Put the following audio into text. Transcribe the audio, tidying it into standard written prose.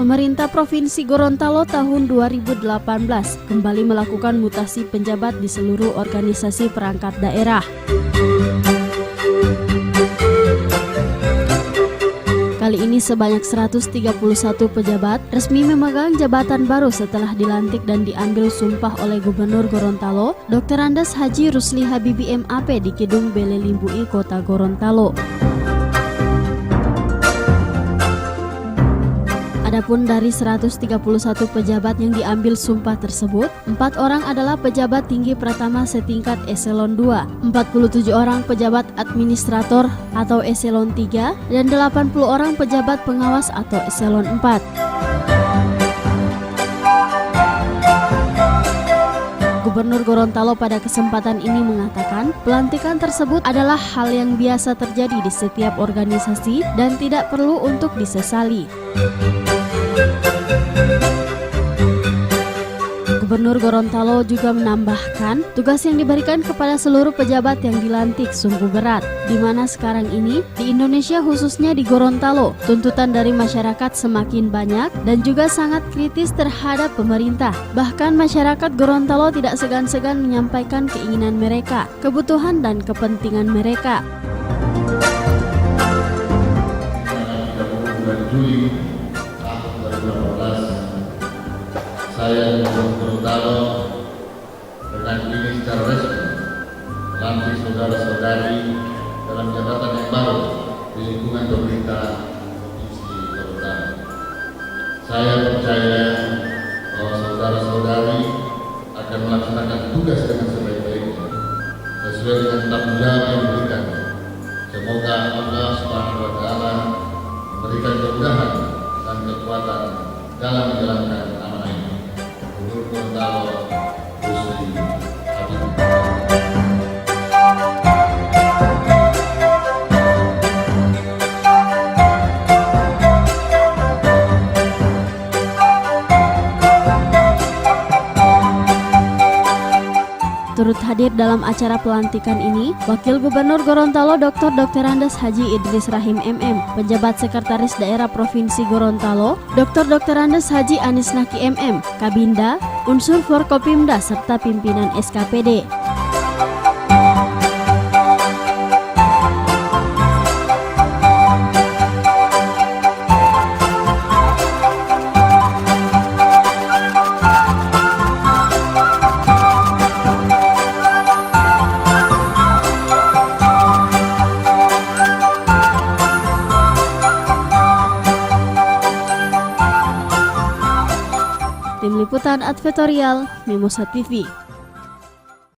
Pemerintah Provinsi Gorontalo tahun 2018 kembali melakukan mutasi penjabat di seluruh organisasi perangkat daerah. Kali ini sebanyak 131 pejabat resmi memegang jabatan baru setelah dilantik dan diambil sumpah oleh Gubernur Gorontalo, Dr. Andes Haji Rusli Habibie MAP di Gedung Bele Limbui, Kota Gorontalo. Adapun dari 131 pejabat yang diambil sumpah tersebut, 4 orang adalah pejabat tinggi pratama setingkat eselon 2, 47 orang pejabat administrator atau eselon 3, dan 80 orang pejabat pengawas atau eselon 4. Gubernur Gorontalo pada kesempatan ini mengatakan, pelantikan tersebut adalah hal yang biasa terjadi di setiap organisasi dan tidak perlu untuk disesali. Gubernur Gorontalo juga menambahkan, tugas yang diberikan kepada seluruh pejabat yang dilantik sungguh berat, di mana sekarang ini di Indonesia khususnya di Gorontalo, tuntutan dari masyarakat semakin banyak dan juga sangat kritis terhadap pemerintah. Bahkan masyarakat Gorontalo tidak segan-segan menyampaikan keinginan mereka, kebutuhan dan kepentingan mereka. Juli tahun 2018 saya Gubernur Gorontalo dengan ini secara resmi melantik saudara-saudari dalam jabatan yang baru di lingkungan pemerintah Provinsi Gorontalo. Saya percaya bahwa saudara-saudari akan melaksanakan tugas dengan sebaik-baiknya sesuai dengan tanggung jawab yang diberikan. Semoga Allah Subhanahu wa Ta'ala memberikan kemudahan dan kekuatan dalam menjalankan amanah ini. Gubernur Gorontalo Rusli Habibie. Turut hadir dalam acara pelantikan ini, Wakil Gubernur Gorontalo Dr. Andes Haji Idris Rahim MM, Penjabat Sekretaris Daerah Provinsi Gorontalo, Dr. Andes Haji Anis Naki MM, Kabinda, unsur Forkopimda, serta pimpinan SKPD. Tim Liputan Advertorial Mimosa TV.